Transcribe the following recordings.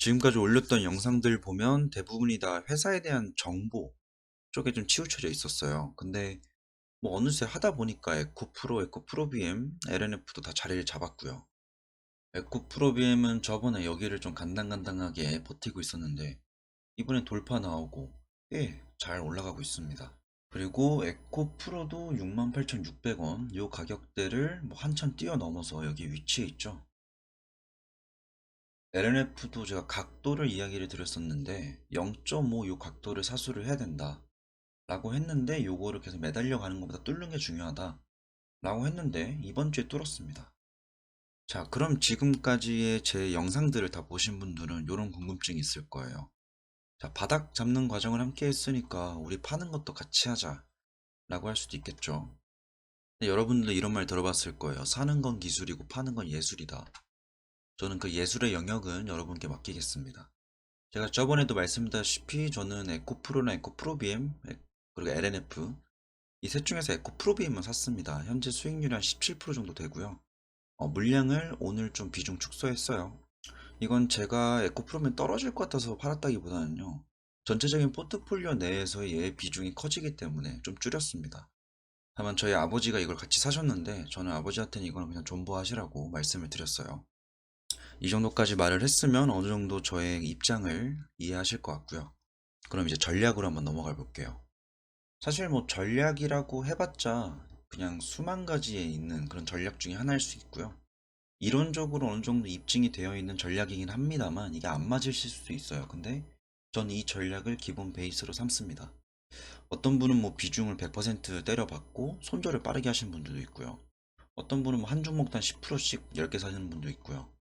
지금까지 올렸던 영상들 보면 대부분이 다 회사에 대한 정보 쪽에 좀 치우쳐져 있었어요. 근데 뭐 어느새 하다 보니까 에코프로, 에코프로비엠, LNF도 다 자리를 잡았고요. 에코프로비엠은 저번에 여기를 좀 간당간당하게 버티고 있었는데 이번에 돌파 나오고 꽤 잘 올라가고 있습니다. 그리고 에코프로도 68,600원 요 가격대를 뭐 한참 뛰어넘어서 여기 위치해 있죠. LNF도 제가 각도를 이야기를 드렸었는데 0.5 요 각도를 사수를 해야 된다 라고 했는데 요거를 계속 매달려 가는 것보다 뚫는 게 중요하다 라고 했는데 이번 주에 뚫었습니다. 자, 그럼 지금까지의 제 영상들을 다 보신 분들은 요런 궁금증이 있을 거예요. 자, 바닥 잡는 과정을 함께 했으니까 우리 파는 것도 같이 하자 라고 할 수도 있겠죠. 근데 여러분들도 이런 말 들어봤을 거예요. 사는 건 기술이고 파는 건 예술이다. 저는 그 예술의 영역은 여러분께 맡기겠습니다. 제가 저번에도 말씀드렸다시피 저는 에코프로나 에코프로비엠 그리고 LNF 이 셋 중에서 에코프로비엠만 샀습니다. 현재 수익률이 한 17% 정도 되고요. 물량을 오늘 좀 비중 축소했어요. 이건 제가 에코프로비엠 떨어질 것 같아서 팔았다기보다는요. 전체적인 포트폴리오 내에서의 얘의 비중이 커지기 때문에 좀 줄였습니다. 다만 저희 아버지가 이걸 같이 사셨는데 저는 아버지한테는 이거는 그냥 존버하시라고 말씀을 드렸어요. 이 정도까지 말을 했으면 어느 정도 저의 입장을 이해하실 것 같고요. 그럼 이제 전략으로 한번 넘어가 볼게요. 사실 뭐 전략이라고 해봤자 그냥 수만 가지에 있는 그런 전략 중에 하나일 수 있고요. 이론적으로 어느 정도 입증이 되어 있는 전략이긴 합니다만 이게 안 맞으실 수도 있어요. 근데 전 이 전략을 기본 베이스로 삼습니다. 어떤 분은 뭐 비중을 100% 때려박고 손절을 빠르게 하시는 분들도 있고요. 어떤 분은 뭐 한 종목당 10%씩 10개 사시는 분도 있고요.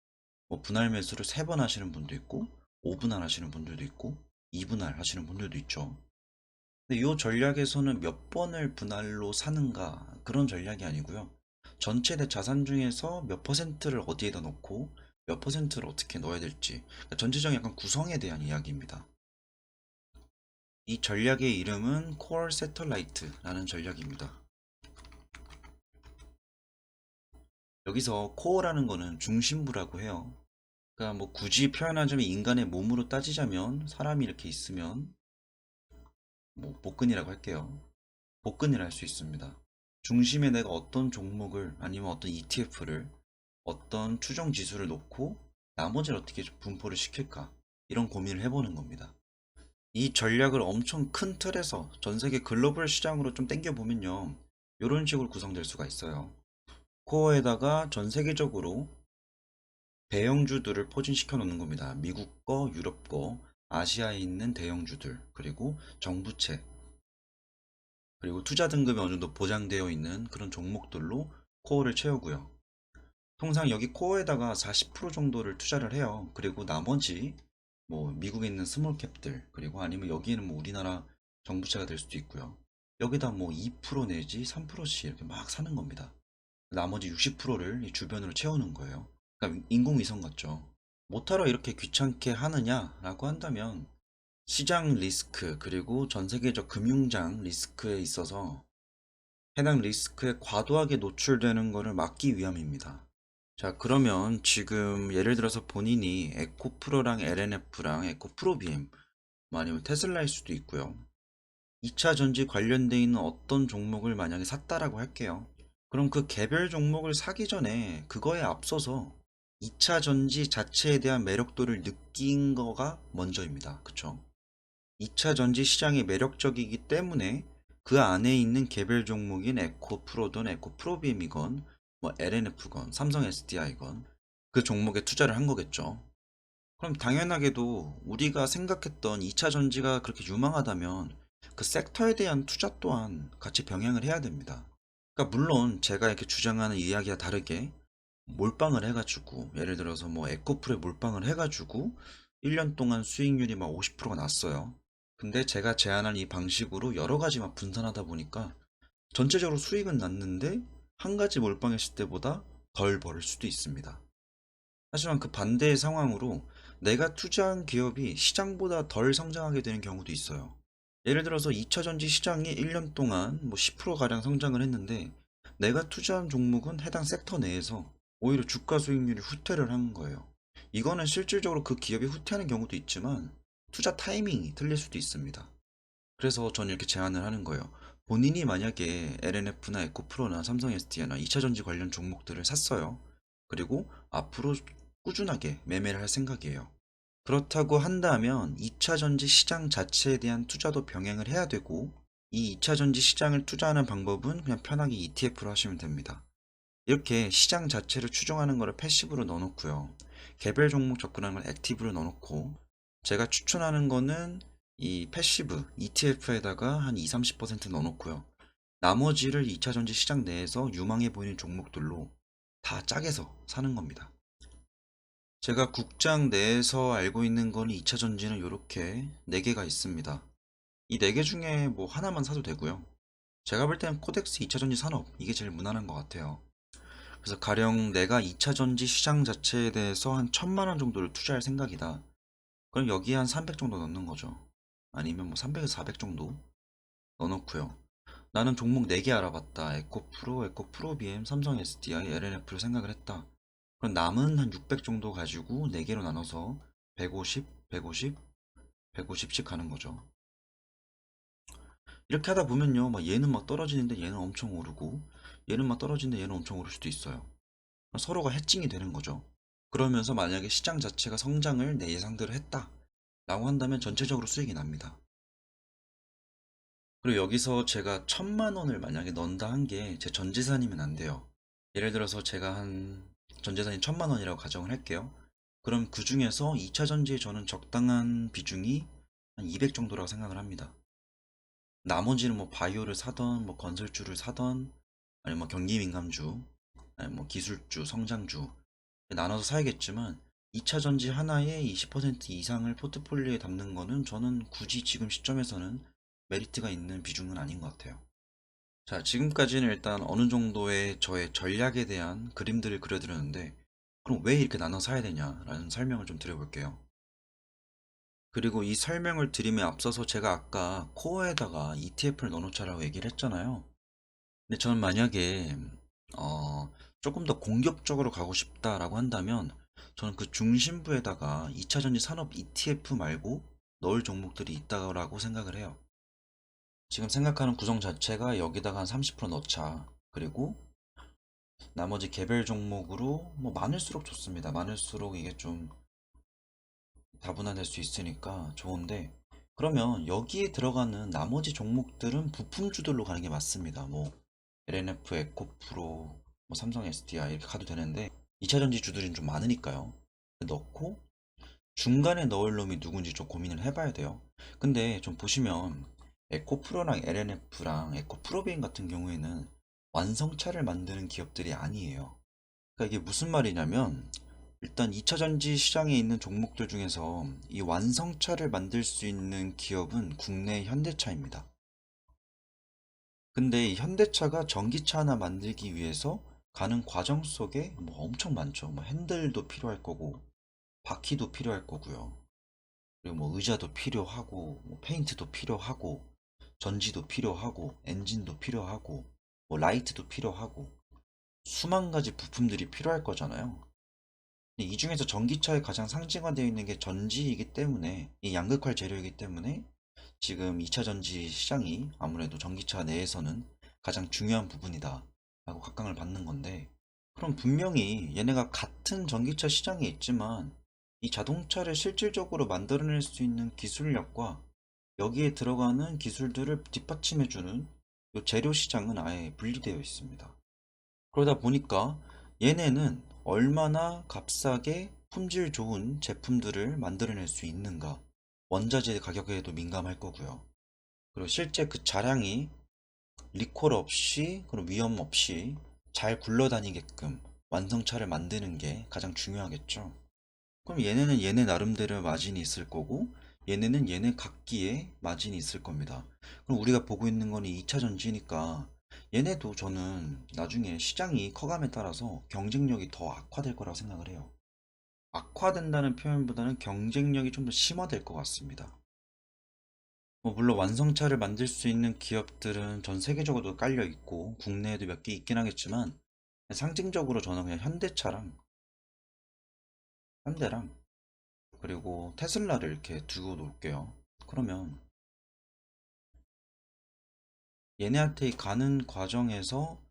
뭐 분할 매수를 3번 하시는 분도 있고 5분할 하시는 분들도 있고 2분할 하시는 분들도 있죠. 근데 이 전략에서는 몇 번을 분할로 사는가 그런 전략이 아니고요. 전체 내 자산 중에서 몇 퍼센트를 어디에다 놓고 몇 퍼센트를 어떻게 넣어야 될지 그러니까 전체적인 약간 구성에 대한 이야기입니다. 이 전략의 이름은 콜 세털라이트라는 전략입니다. 여기서 코어라는 거는 중심부라고 해요. 그러니까 뭐 굳이 표현하자면 인간의 몸으로 따지자면 사람이 이렇게 있으면 뭐 복근이라고 할게요. 복근이라 할 수 있습니다. 중심에 내가 어떤 종목을 아니면 어떤 ETF를 어떤 추정 지수를 놓고 나머지를 어떻게 분포를 시킬까 이런 고민을 해보는 겁니다. 이 전략을 엄청 큰 틀에서 전 세계 글로벌 시장으로 좀 당겨보면요. 이런 식으로 구성될 수가 있어요. 코어에다가 전 세계적으로 대형주들을 포진시켜 놓는 겁니다. 미국 거, 유럽 거, 아시아에 있는 대형주들, 그리고 정부채, 그리고 투자 등급이 어느 정도 보장되어 있는 그런 종목들로 코어를 채우고요. 통상 여기 코어에다가 40% 정도를 투자를 해요. 그리고 나머지 뭐 미국에 있는 스몰캡들, 그리고 아니면 여기에는 뭐 우리나라 정부채가 될 수도 있고요. 여기다 뭐 2% 내지 3%씩 이렇게 막 사는 겁니다. 나머지 60%를 이 주변으로 채우는 거예요. 그러니까 인공위성 같죠. 못하러 이렇게 귀찮게 하느냐라고 한다면 시장 리스크 그리고 전 세계적 금융장 리스크에 있어서 해당 리스크에 과도하게 노출되는 것을 막기 위함입니다. 자, 그러면 지금 예를 들어서 본인이 에코프로랑 LNF랑 에코프로비엠 뭐 아니면 테슬라일 수도 있고요. 2차 전지 관련돼 있는 어떤 종목을 만약에 샀다라고 할게요. 그럼 그 개별 종목을 사기 전에 그거에 앞서서 2차 전지 자체에 대한 매력도를 느낀 거가 먼저입니다. 그쵸? 2차 전지 시장이 매력적이기 때문에 그 안에 있는 개별 종목인 에코프로든 에코프로비엠이건 뭐 LNF건 삼성 SDI건 그 종목에 투자를 한 거겠죠. 그럼 당연하게도 우리가 생각했던 2차 전지가 그렇게 유망하다면 그 섹터에 대한 투자 또한 같이 병행을 해야 됩니다. 그러니까 물론 제가 이렇게 주장하는 이야기와 다르게 몰빵을 해가지고 예를 들어서 뭐 에코프로에 몰빵을 해가지고 1년 동안 수익률이 막 50%가 났어요. 근데 제가 제안한 이 방식으로 여러 가지 막 분산하다 보니까 전체적으로 수익은 났는데 한 가지 몰빵했을 때보다 덜 벌을 수도 있습니다. 하지만 그 반대의 상황으로 내가 투자한 기업이 시장보다 덜 성장하게 되는 경우도 있어요. 예를 들어서 2차 전지 시장이 1년 동안 뭐 10%가량 성장을 했는데 내가 투자한 종목은 해당 섹터 내에서 오히려 주가 수익률이 후퇴를 한 거예요. 이거는 실질적으로 그 기업이 후퇴하는 경우도 있지만 투자 타이밍이 틀릴 수도 있습니다. 그래서 저는 이렇게 제안을 하는 거예요. 본인이 만약에 LNF나 에코프로나 삼성 SDI나 2차전지 관련 종목들을 샀어요. 그리고 앞으로 꾸준하게 매매를 할 생각이에요. 그렇다고 한다면 2차전지 시장 자체에 대한 투자도 병행을 해야 되고, 이 2차전지 시장을 투자하는 방법은 그냥 편하게 ETF로 하시면 됩니다. 이렇게 시장 자체를 추종하는 거를 패시브로 넣어놓고요. 개별 종목 접근하는 걸 액티브로 넣어놓고, 제가 추천하는 거는 이 패시브 ETF에다가 한 2, 30% 넣어놓고요. 나머지를 2차전지 시장 내에서 유망해 보이는 종목들로 다 짜게서 사는 겁니다. 제가 국장 내에서 알고 있는 거는 2차전지는 이렇게 4개가 있습니다. 이 4개 중에 뭐 하나만 사도 되고요. 제가 볼 때는 코덱스 2차전지 산업, 이게 제일 무난한 것 같아요. 그래서 가령 내가 2차전지 시장 자체에 대해서 한 1000만 원 정도를 투자할 생각이다. 그럼 여기에 한 300 정도 넣는 거죠. 아니면 뭐 300에서 400 정도 넣어놓고요. 나는 종목 4개 알아봤다. 에코프로, 에코프로비엠, 삼성 SDI, LNF를 생각을 했다. 그럼 남은 한 600 정도 가지고 4개로 나눠서 150, 150, 150씩 가는 거죠. 이렇게 하다 보면요, 막 얘는 막 떨어지는데 얘는 엄청 오르고, 얘는 막 떨어지는데 얘는 엄청 오를 수도 있어요. 서로가 해칭이 되는 거죠. 그러면서 만약에 시장 자체가 성장을 내 예상대로 했다 라고 한다면 전체적으로 수익이 납니다. 그리고 여기서 제가 1000만 원을 만약에 넣는다 한 게 제 전재산이면 안 돼요. 예를 들어서 제가 한 전재산이 1000만 원이라고 가정을 할게요. 그럼 그 중에서 2차 전지에 저는 적당한 비중이 한 200 정도라고 생각을 합니다. 나머지는 뭐 바이오를 사던 뭐 건설주를 사던 아니면 뭐 경기 민감주 아니면 뭐 기술주 성장주 나눠서 사야겠지만 2차 전지 하나에 20% 이상을 포트폴리오에 담는 거는 저는 굳이 지금 시점에서는 메리트가 있는 비중은 아닌 것 같아요. 자, 지금까지는 일단 어느 정도의 저의 전략에 대한 그림들을 그려드렸는데, 그럼 왜 이렇게 나눠 사야 되냐라는 설명을 좀 드려볼게요. 그리고 이 설명을 드림에 앞서서 제가 아까 코어에다가 ETF를 넣어놓자라고 얘기를 했잖아요. 근데 저는 만약에 어, 조금 더 공격적으로 가고 싶다라고 한다면 저는 그 중심부에다가 2차전지 산업 ETF 말고 넣을 종목들이 있다고 생각을 해요. 지금 생각하는 구성 자체가 여기다가 한 30% 넣자. 그리고 나머지 개별 종목으로 뭐 많을수록 좋습니다. 많을수록 이게 좀 다분화될 수 있으니까 좋은데, 그러면 여기에 들어가는 나머지 종목들은 부품주들로 가는 게 맞습니다. 뭐 LNF, 에코프로, 뭐 삼성 SDI 이렇게 가도 되는데 2차전지 주들은 좀 많으니까요. 넣고 중간에 넣을 놈이 누군지 좀 고민을 해봐야 돼요. 근데 좀 보시면 에코프로랑 LNF랑 에코프로비엔 같은 경우에는 완성차를 만드는 기업들이 아니에요. 그러니까 이게 무슨 말이냐면 일단 2차전지 시장에 있는 종목들 중에서 이 완성차를 만들 수 있는 기업은 국내 현대차입니다. 근데 이 현대차가 전기차 하나 만들기 위해서 가는 과정 속에 뭐 엄청 많죠. 뭐 핸들도 필요할 거고, 바퀴도 필요할 거고요. 그리고 뭐 의자도 필요하고, 뭐 페인트도 필요하고, 전지도 필요하고, 엔진도 필요하고, 뭐 라이트도 필요하고, 수만 가지 부품들이 필요할 거잖아요. 근데 이 중에서 전기차에 가장 상징화되어 있는 게 전지이기 때문에, 이 양극화 재료이기 때문에 지금 2차 전지 시장이 아무래도 전기차 내에서는 가장 중요한 부분이다 라고 각광을 받는 건데, 그럼 분명히 얘네가 같은 전기차 시장에 있지만 이 자동차를 실질적으로 만들어낼 수 있는 기술력과 여기에 들어가는 기술들을 뒷받침해주는 요 재료 시장은 아예 분리되어 있습니다. 그러다 보니까 얘네는 얼마나 값싸게 품질 좋은 제품들을 만들어낼 수 있는가, 원자재 가격에도 민감할 거고요. 그리고 실제 그 차량이 리콜 없이, 그리고 위험 없이 잘 굴러다니게끔 완성차를 만드는 게 가장 중요하겠죠. 그럼 얘네는 얘네 나름대로 마진이 있을 거고, 얘네는 얘네 각기의 마진이 있을 겁니다. 그럼 우리가 보고 있는 건 2차 전지니까 얘네도 저는 나중에 시장이 커감에 따라서 경쟁력이 더 악화될 거라고 생각을 해요. 악화된다는 표현보다는 경쟁력이 좀 더 심화될 것 같습니다. 뭐 물론 완성차를 만들 수 있는 기업들은 전 세계적으로도 깔려 있고 국내에도 몇 개 있긴 하겠지만 상징적으로 저는 그냥 현대차랑 현대랑 그리고 테슬라를 이렇게 두고 놓을게요. 그러면 얘네한테 가는 과정에서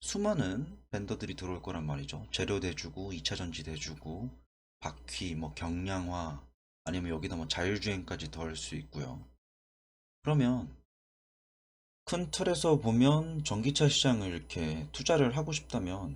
수많은 벤더들이 들어올 거란 말이죠. 재료 대주고, 2차 전지 대주고, 바퀴, 뭐 경량화, 아니면 여기다 뭐 자율주행까지 더할 수 있고요. 그러면 큰 틀에서 보면 전기차 시장을 이렇게 투자를 하고 싶다면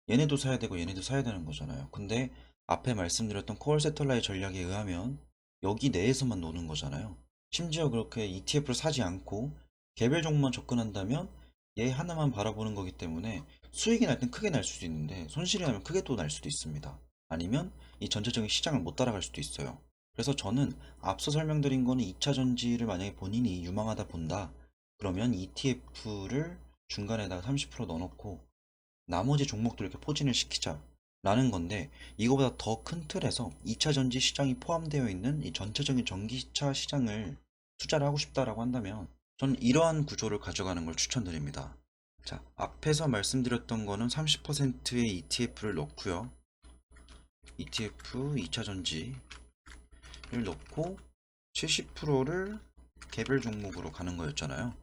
얘네도 사야 되고 얘네도 사야 되는 거잖아요. 근데 앞에 말씀드렸던 코어 세터라이 전략에 의하면 여기 내에서만 노는 거잖아요. 심지어 그렇게 ETF를 사지 않고 개별 종목만 접근한다면 얘 하나만 바라보는 거기 때문에 수익이 날 땐 크게 날 수도 있는데 손실이 나면 크게 또 날 수도 있습니다. 아니면 이 전체적인 시장을 못 따라갈 수도 있어요. 그래서 저는 앞서 설명드린 거는 2차 전지를 만약에 본인이 유망하다 본다. 그러면 ETF를 중간에다가 30% 넣어놓고 나머지 종목들 이렇게 포진을 시키자 라는 건데, 이거보다 더 큰 틀에서 2차 전지 시장이 포함되어 있는 이 전체적인 전기차 시장을 투자를 하고 싶다라고 한다면 저는 이러한 구조를 가져가는 걸 추천드립니다. 자, 앞에서 말씀드렸던 거는 30%의 ETF를 넣고요. ETF 2차 전지를 넣고 70%를 개별 종목으로 가는 거였잖아요.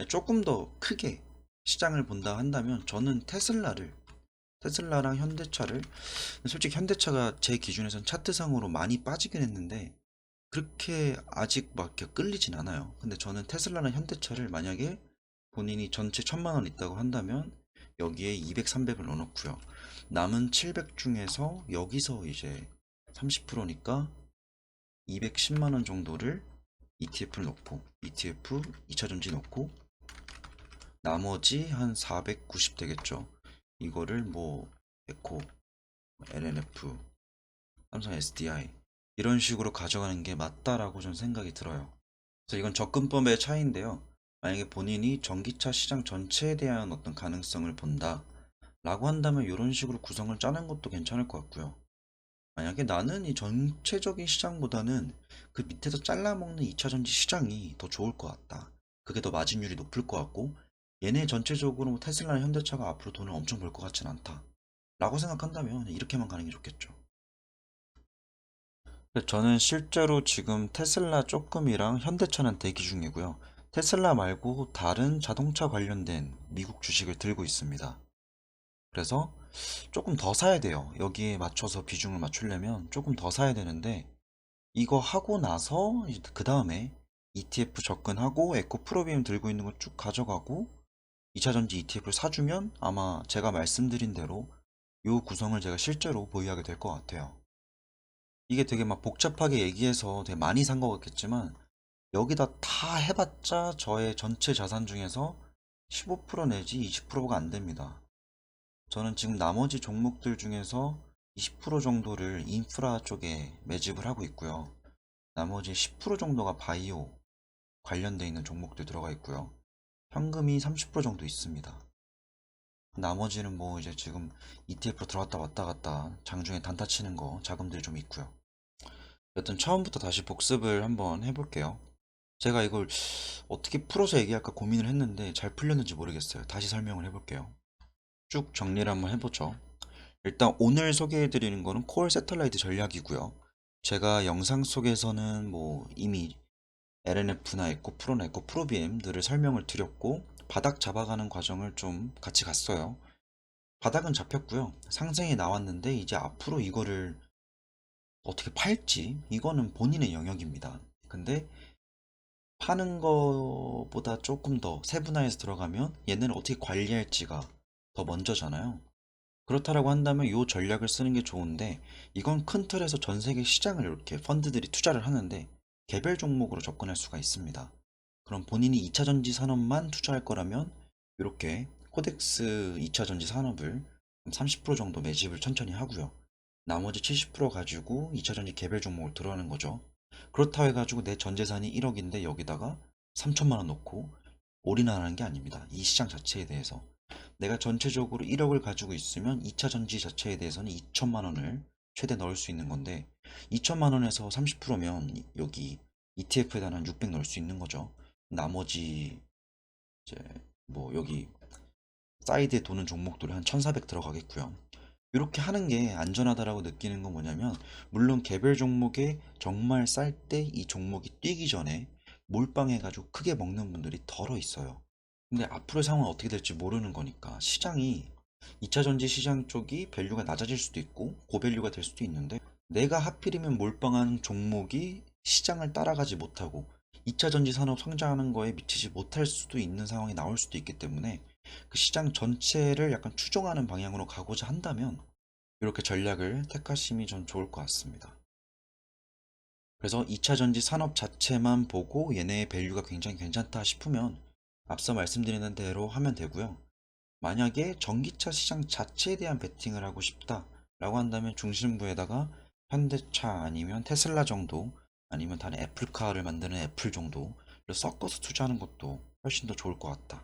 조금 더 크게 시장을 본다 한다면 저는 테슬라랑 현대차를, 솔직히 현대차가 제 기준에선 차트상으로 많이 빠지긴 했는데 그렇게 아직 막 이렇게 끌리진 않아요. 근데 저는 테슬라랑 현대차를 만약에 본인이 전체 1000만 원 있다고 한다면 여기에 200, 300을 넣어놓고요. 남은 700 중에서 여기서 이제 30%니까 210만 원 정도를 ETF를 넣고, ETF 2차전지 넣고, 나머지 한 490 되겠죠. 이거를 뭐 에코, LNF, 삼성 SDI 이런 식으로 가져가는 게 맞다라고 전 생각이 들어요. 그래서 이건 접근법의 차이인데요. 만약에 본인이 전기차 시장 전체에 대한 어떤 가능성을 본다 라고 한다면 이런 식으로 구성을 짜는 것도 괜찮을 것 같고요. 만약에 나는 이 전체적인 시장보다는 그 밑에서 잘라먹는 2차 전지 시장이 더 좋을 것 같다. 그게 더 마진율이 높을 것 같고, 얘네 전체적으로 뭐 테슬라나 현대차가 앞으로 돈을 엄청 벌 것 같진 않다. 라고 생각한다면 이렇게만 가는 게 좋겠죠. 저는 실제로 지금 테슬라 조금이랑 현대차는 대기 중이고요. 테슬라 말고 다른 자동차 관련된 미국 주식을 들고 있습니다. 그래서 조금 더 사야 돼요. 여기에 맞춰서 비중을 맞추려면 조금 더 사야 되는데, 이거 하고 나서 그 다음에 ETF 접근하고 에코 프로비엠 들고 있는 거 쭉 가져가고 2차전지 ETF를 사주면 아마 제가 말씀드린 대로 이 구성을 제가 실제로 보유하게 될 것 같아요. 이게 되게 막 복잡하게 얘기해서 되게 많이 산 것 같겠지만 여기다 다 해봤자 저의 전체 자산 중에서 15% 내지 20%가 안 됩니다. 저는 지금 나머지 종목들 중에서 20% 정도를 인프라 쪽에 매집을 하고 있고요. 나머지 10% 정도가 바이오 관련돼 있는 종목들 들어가 있고요. 현금이 30% 정도 있습니다. 나머지는 뭐 이제 지금 ETF로 들어갔다 왔다 갔다 장중에 단타 치는 거 자금들이 좀 있고요. 여튼 처음부터 다시 복습을 한번 해볼게요. 제가 이걸 어떻게 풀어서 얘기할까 고민을 했는데 잘 풀렸는지 모르겠어요. 다시 설명을 해볼게요. 쭉 정리를 한번 해보죠. 일단 오늘 소개해드리는 거는 콜 세틀라이트 전략이고요. 제가 영상 속에서는 뭐 이미 LNF나 에코프로나 에코프로비엠들을 설명을 드렸고 바닥 잡아가는 과정을 좀 같이 갔어요. 바닥은 잡혔고요. 상승이 나왔는데 이제 앞으로 이거를 어떻게 팔지 이거는 본인의 영역입니다. 근데 파는 거보다 조금 더 세분화해서 들어가면 얘네를 어떻게 관리할지가 더 먼저잖아요. 그렇다라고 한다면 이 전략을 쓰는 게 좋은데, 이건 큰 틀에서 전 세계 시장을 이렇게 펀드들이 투자를 하는데 개별 종목으로 접근할 수가 있습니다. 그럼 본인이 2차 전지 산업만 투자할 거라면 이렇게 코덱스 2차 전지 산업을 30% 정도 매집을 천천히 하고요. 나머지 70% 가지고 2차 전지 개별 종목을 들어가는 거죠. 그렇다 해가지고 내 전 재산이 1억인데 여기다가 3천만 원 넣고 올인하는 게 아닙니다. 이 시장 자체에 대해서. 내가 전체적으로 1억을 가지고 있으면 2차 전지 자체에 대해서는 2천만 원을 최대 넣을 수 있는 건데, 2천만 원에서 30%면 여기 ETF에다 한 600 넣을 수 있는 거죠. 나머지 이제 뭐 여기 사이드에 도는 종목들이 한 1400 들어가겠고요. 이렇게 하는 게 안전하다라고 느끼는 건 뭐냐면, 물론 개별 종목에 정말 쌀 때 이 종목이 뛰기 전에 몰빵해가지고 크게 먹는 분들이 덜어 있어요. 근데 앞으로의 상황은 어떻게 될지 모르는 거니까 시장이 2차 전지 시장 쪽이 밸류가 낮아질 수도 있고 고밸류가 될 수도 있는데, 내가 하필이면 몰빵한 종목이 시장을 따라가지 못하고 2차 전지 산업 성장하는 거에 미치지 못할 수도 있는 상황이 나올 수도 있기 때문에, 그 시장 전체를 약간 추종하는 방향으로 가고자 한다면 이렇게 전략을 택하심이 전 좋을 것 같습니다. 그래서 2차 전지 산업 자체만 보고 얘네의 밸류가 굉장히 괜찮다 싶으면 앞서 말씀드리는 대로 하면 되고요. 만약에 전기차 시장 자체에 대한 베팅을 하고 싶다라고 한다면 중심부에다가 현대차 아니면 테슬라 정도, 아니면 다른 애플카를 만드는 애플 정도를 섞어서 투자하는 것도 훨씬 더 좋을 것 같다.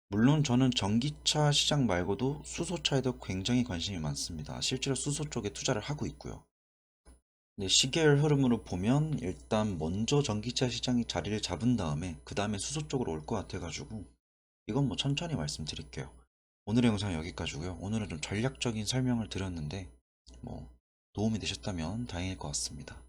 물론 저는 전기차 시장 말고도 수소차에도 굉장히 관심이 많습니다. 실제로 수소 쪽에 투자를 하고 있고요. 근데 시계열 흐름으로 보면 일단 먼저 전기차 시장이 자리를 잡은 다음에 그 다음에 수소 쪽으로 올 것 같아가지고 이건 뭐 천천히 말씀드릴게요. 오늘의 영상은 여기까지고요. 오늘은 좀 전략적인 설명을 드렸는데 뭐 도움이 되셨다면 다행일 것 같습니다.